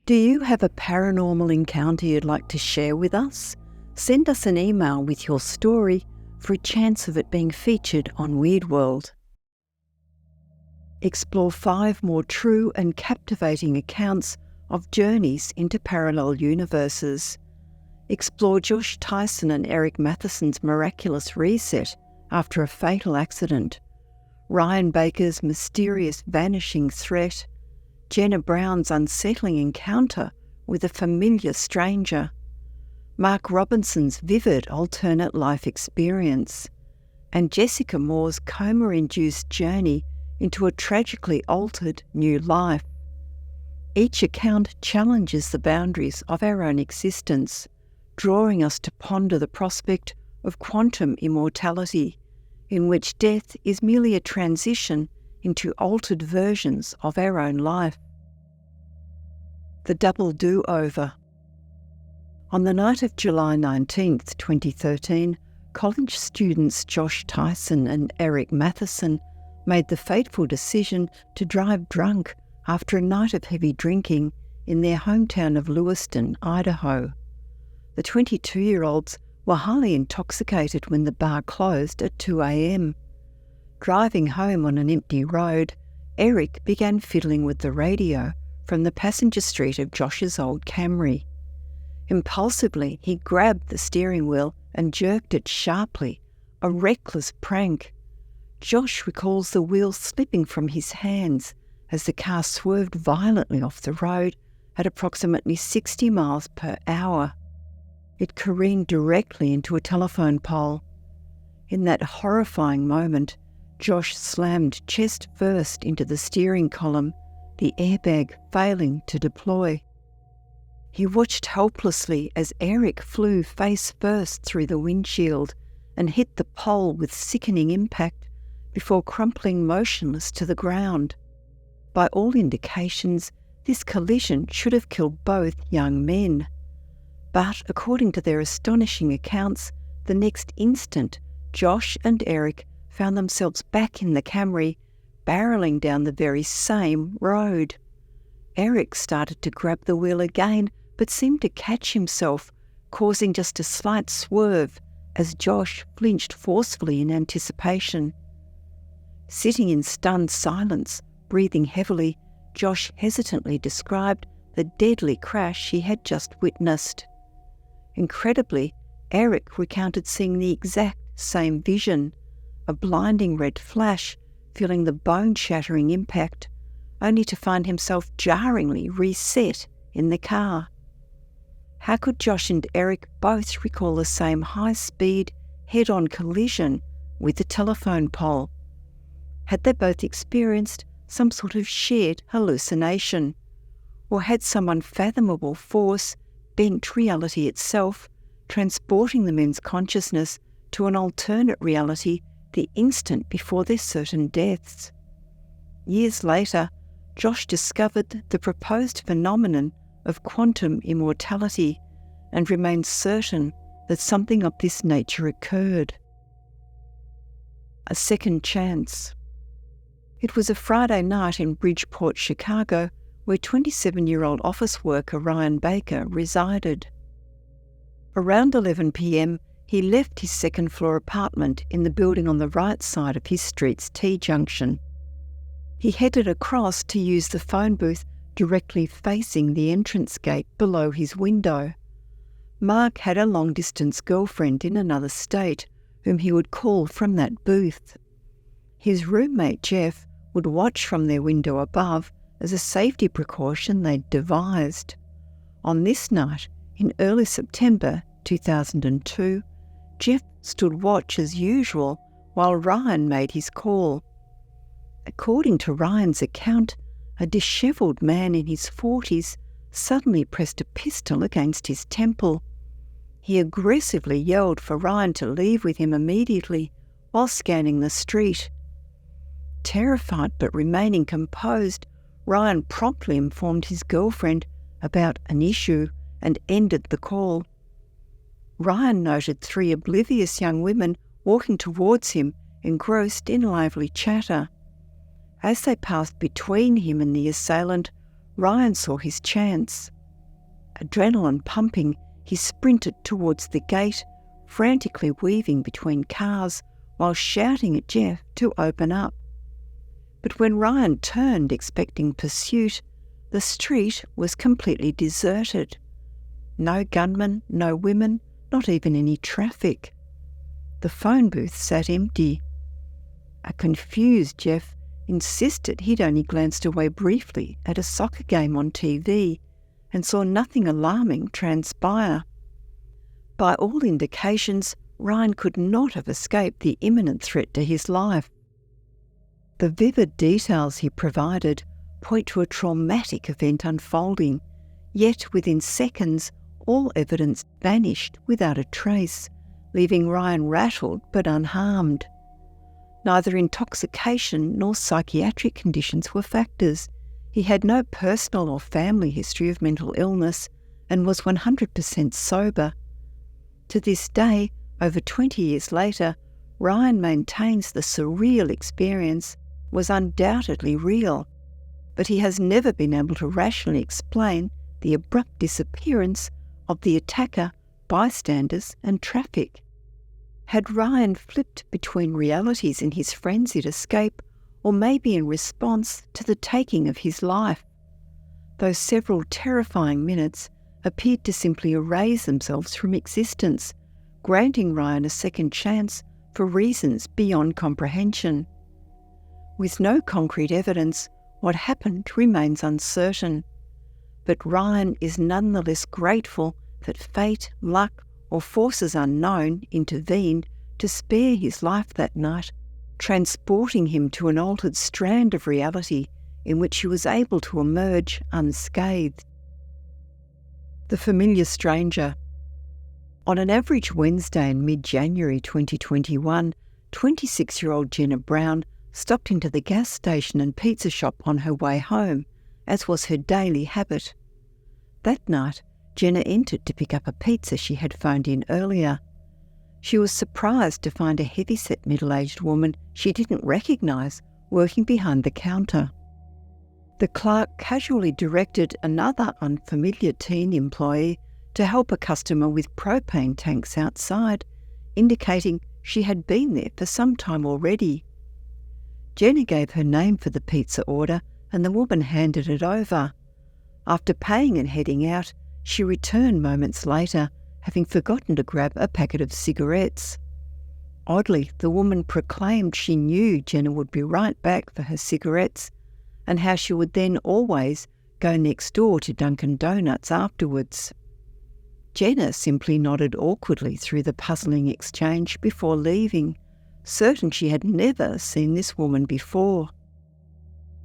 Do you have a paranormal encounter you'd like to share with us? Send us an email with your story for a chance of it being featured on Weird World. Explore 5 more true and captivating accounts of journeys into parallel universes. Explore Josh Tyson and Eric Matherson's miraculous reset after a fatal accident, Ryan Baker's mysterious vanishing threat, Jenna Brown's unsettling encounter with a familiar stranger, Mark Robinson's vivid alternate life experience, and Jessica Moore's coma-induced journey into a tragically altered new life. Each account challenges the boundaries of our own existence, drawing us to ponder the prospect of quantum immortality, in which death is merely a transition into altered versions of our own life. The Double Do-Over. On the night of July 19th, 2013, college students Josh Tyson and Eric Matherson made the fateful decision to drive drunk after a night of heavy drinking in their hometown of Lewiston, Idaho. The 22-year-olds were highly intoxicated when the bar closed at 2 a.m. Driving home on an empty road, Eric began fiddling with the radio from the passenger seat of Josh's old Camry. Impulsively, he grabbed the steering wheel and jerked it sharply, a reckless prank. Josh recalls the wheel slipping from his hands as the car swerved violently off the road at approximately 60 miles per hour. It careened directly into a telephone pole. In that horrifying moment, Josh slammed chest first into the steering column, the airbag failing to deploy. He watched helplessly as Eric flew face first through the windshield and hit the pole with sickening impact before crumpling motionless to the ground. By all indications, this collision should have killed both young men. But according to their astonishing accounts, the next instant, Josh and Eric found themselves back in the Camry, barreling down the very same road. Eric started to grab the wheel again, but seemed to catch himself, causing just a slight swerve as Josh flinched forcefully in anticipation. Sitting in stunned silence, breathing heavily, Josh hesitantly described the deadly crash he had just witnessed. Incredibly, Eric recounted seeing the exact same vision, a blinding red flash, feeling the bone-shattering impact, only to find himself jarringly reset in the car. How could Josh and Eric both recall the same high-speed, head-on collision with the telephone pole? Had they both experienced some sort of shared hallucination? Or had some unfathomable force bent reality itself, transporting the men's consciousness to an alternate reality the instant before their certain deaths? Years later, Josh discovered the proposed phenomenon of quantum immortality and remained certain that something of this nature occurred. A second chance. It was a Friday night in Bridgeport, Chicago, where 27-year-old office worker Ryan Baker resided. Around 11 p.m, he left his second-floor apartment in the building on the right side of his street's T-junction. He headed across to use the phone booth directly facing the entrance gate below his window. Mark had a long-distance girlfriend in another state whom he would call from that booth. His roommate Jeff would watch from their window above as a safety precaution they'd devised. On this night, in early September 2002, Jeff stood watch as usual while Ryan made his call. According to Ryan's account, a dishevelled man in his 40s suddenly pressed a pistol against his temple. He aggressively yelled for Ryan to leave with him immediately while scanning the street. Terrified but remaining composed, Ryan promptly informed his girlfriend about an issue and ended the call. Ryan noted 3 oblivious young women walking towards him, engrossed in lively chatter. As they passed between him and the assailant, Ryan saw his chance. Adrenaline pumping, he sprinted towards the gate, frantically weaving between cars while shouting at Jeff to open up. But when Ryan turned expecting pursuit, the street was completely deserted. No gunmen, no women, not even any traffic. The phone booth sat empty. A confused Jeff insisted he'd only glanced away briefly at a soccer game on TV and saw nothing alarming transpire. By all indications, Ryan could not have escaped the imminent threat to his life. The vivid details he provided point to a traumatic event unfolding, yet within seconds all evidence vanished without a trace, leaving Ryan rattled but unharmed. Neither intoxication nor psychiatric conditions were factors. He had no personal or family history of mental illness and was 100% sober. To this day, over 20 years later, Ryan maintains the surreal experience was undoubtedly real, but he has never been able to rationally explain the abrupt disappearance of the attacker, bystanders and traffic. Had Ryan flipped between realities in his frenzied escape, or maybe in response to the taking of his life? Those several terrifying minutes appeared to simply erase themselves from existence, granting Ryan a second chance for reasons beyond comprehension. With no concrete evidence, what happened remains uncertain. But Ryan is nonetheless grateful that fate, luck, or forces unknown intervened to spare his life that night, transporting him to an altered strand of reality in which he was able to emerge unscathed. The familiar stranger. On an average Wednesday in mid-January 2021, 26-year-old Jenna Brown stopped into the gas station and pizza shop on her way home, as was her daily habit. That night, Jenna entered to pick up a pizza she had phoned in earlier. She was surprised to find a heavy-set middle-aged woman she didn't recognise working behind the counter. The clerk casually directed another unfamiliar teen employee to help a customer with propane tanks outside, indicating she had been there for some time already. Jenna gave her name for the pizza order and the woman handed it over. After paying and heading out, she returned moments later, having forgotten to grab a packet of cigarettes. Oddly, the woman proclaimed she knew Jenna would be right back for her cigarettes, and how she would then always go next door to Dunkin' Donuts afterwards. Jenna simply nodded awkwardly through the puzzling exchange before leaving, certain she had never seen this woman before.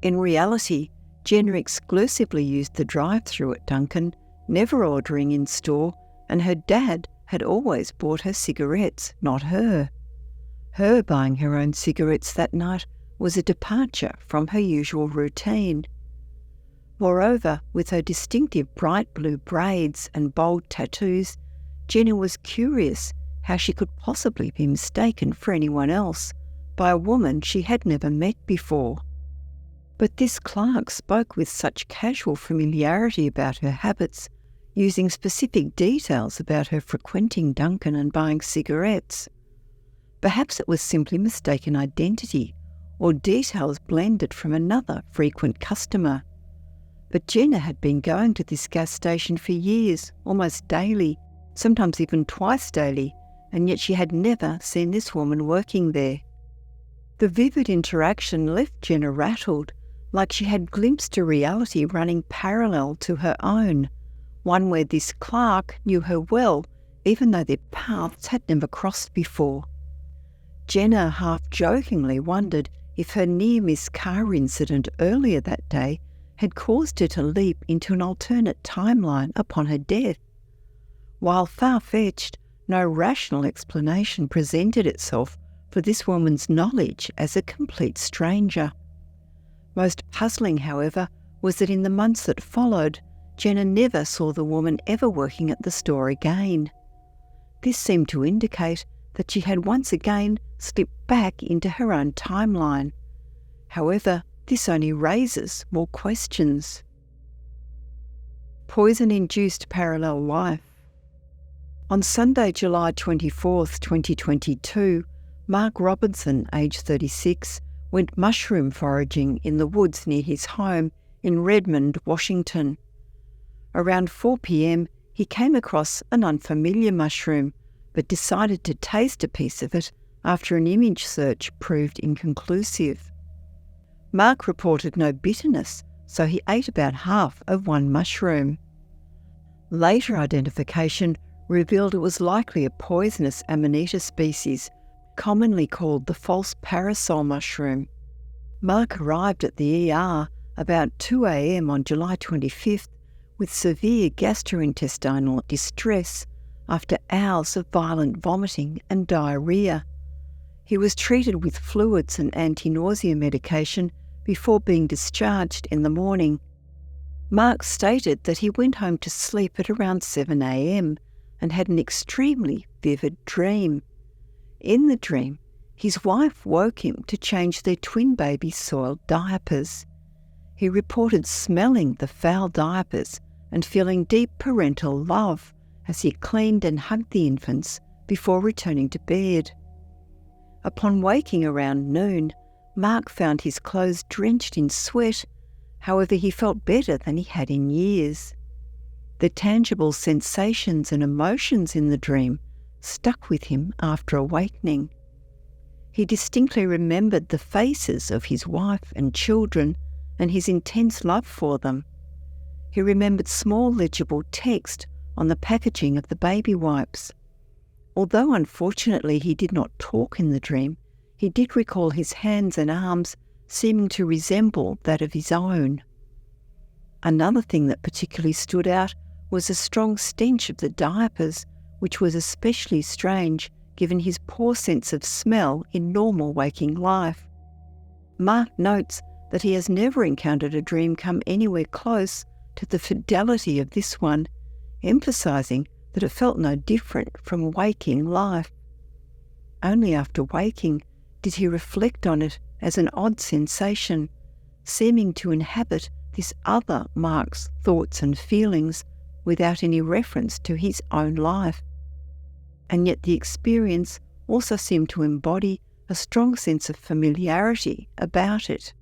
In reality, Jenna exclusively used the drive-thru at Dunkin', never ordering in-store, and her dad had always bought her cigarettes, not her. Her buying her own cigarettes that night was a departure from her usual routine. Moreover, with her distinctive bright blue braids and bold tattoos, Jenna was curious how she could possibly be mistaken for anyone else by a woman she had never met before. But this clerk spoke with such casual familiarity about her habits, using specific details about her frequenting Dunkin' and buying cigarettes. Perhaps it was simply mistaken identity, or details blended from another frequent customer. But Jenna had been going to this gas station for years, almost daily, sometimes even twice daily, and yet she had never seen this woman working there. The vivid interaction left Jenna rattled, like she had glimpsed a reality running parallel to her own, one where this clerk knew her well, even though their paths had never crossed before. Jenna half-jokingly wondered if her near-miss car incident earlier that day had caused her to leap into an alternate timeline upon her death. While far-fetched, no rational explanation presented itself for this woman's knowledge as a complete stranger. Most puzzling, however, was that in the months that followed, Jenna never saw the woman ever working at the store again. This seemed to indicate that she had once again slipped back into her own timeline. However, this only raises more questions. Poison-induced parallel life. On Sunday, July 24th, 2022, Mark Robinson, aged 36, went mushroom foraging in the woods near his home in Redmond, Washington. Around 4 p.m, he came across an unfamiliar mushroom, but decided to taste a piece of it after an image search proved inconclusive. Mark reported no bitterness, so he ate about half of one mushroom. Later identification revealed it was likely a poisonous Amanita species, commonly called the false parasol mushroom. Mark arrived at the ER about 2 a.m. on July 25th with severe gastrointestinal distress after hours of violent vomiting and diarrhoea. He was treated with fluids and anti-nausea medication before being discharged in the morning. Mark stated that he went home to sleep at around 7 a.m. and had an extremely vivid dream. In the dream, his wife woke him to change their twin baby's soiled diapers. He reported smelling the foul diapers and feeling deep parental love as he cleaned and hugged the infants before returning to bed. Upon waking around noon, Mark found his clothes drenched in sweat. However, he felt better than he had in years. The tangible sensations and emotions in the dream stuck with him after awakening. He distinctly remembered the faces of his wife and children and his intense love for them. He remembered small legible text on the packaging of the baby wipes. Although unfortunately he did not talk in the dream, he did recall his hands and arms seeming to resemble that of his own. Another thing that particularly stood out was a strong stench of the diapers, which was especially strange given his poor sense of smell in normal waking life. Mark notes that he has never encountered a dream come anywhere close to the fidelity of this one, emphasising that it felt no different from waking life. Only after waking did he reflect on it as an odd sensation, seeming to inhabit this other Mark's thoughts and feelings without any reference to his own life. And yet the experience also seemed to embody a strong sense of familiarity about it.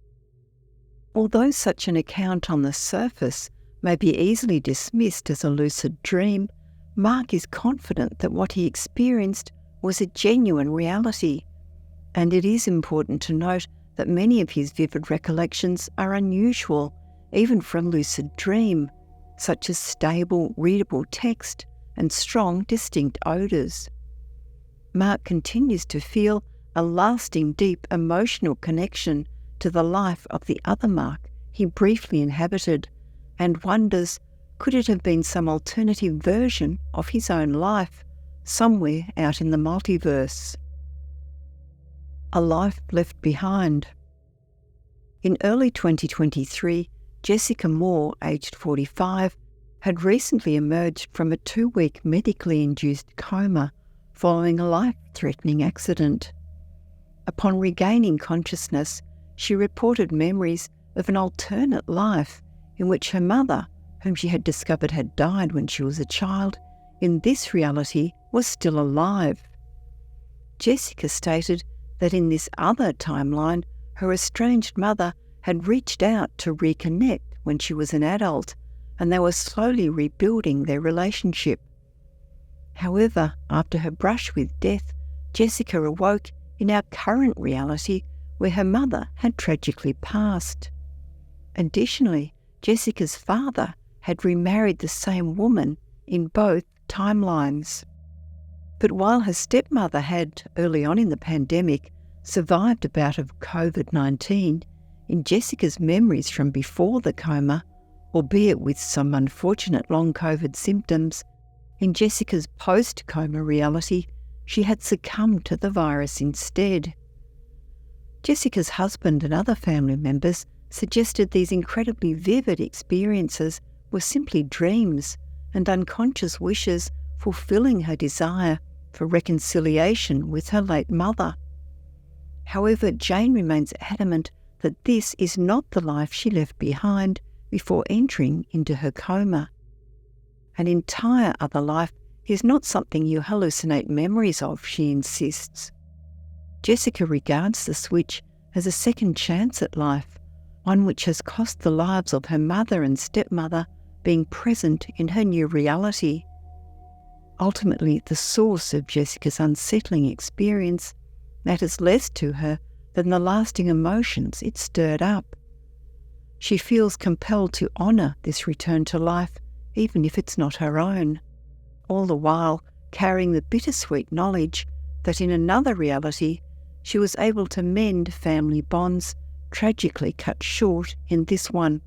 Although such an account on the surface may be easily dismissed as a lucid dream, Mark is confident that what he experienced was a genuine reality. And it is important to note that many of his vivid recollections are unusual, even for a lucid dream, such as stable, readable text and strong, distinct odours. Mark continues to feel a lasting, deep emotional connection to the life of the other Mark he briefly inhabited, and wonders, could it have been some alternative version of his own life, somewhere out in the multiverse? A life left behind. In early 2023, Jessica Moore, aged 45, had recently emerged from a 2-week medically induced coma following a life-threatening accident. Upon regaining consciousness, she reported memories of an alternate life in which her mother, whom she had discovered had died when she was a child, in this reality was still alive. Jessica stated that in this other timeline, her estranged mother had reached out to reconnect when she was an adult, and they were slowly rebuilding their relationship. However, after her brush with death, Jessica awoke in our current reality where her mother had tragically passed. Additionally, Jessica's father had remarried the same woman in both timelines. But while her stepmother had, early on in the pandemic, survived a bout of COVID-19, in Jessica's memories from before the coma, albeit with some unfortunate long COVID symptoms, in Jessica's post-coma reality, she had succumbed to the virus instead. Jessica's husband and other family members suggested these incredibly vivid experiences were simply dreams and unconscious wishes fulfilling her desire for reconciliation with her late mother. However, Jane remains adamant that this is not the life she left behind before entering into her coma. An entire other life is not something you hallucinate memories of, she insists. Jessica regards the switch as a second chance at life, one which has cost the lives of her mother and stepmother being present in her new reality. Ultimately, the source of Jessica's unsettling experience matters less to her than the lasting emotions it stirred up. She feels compelled to honour this return to life, even if it's not her own, all the while carrying the bittersweet knowledge that in another reality she was able to mend family bonds tragically cut short in this one.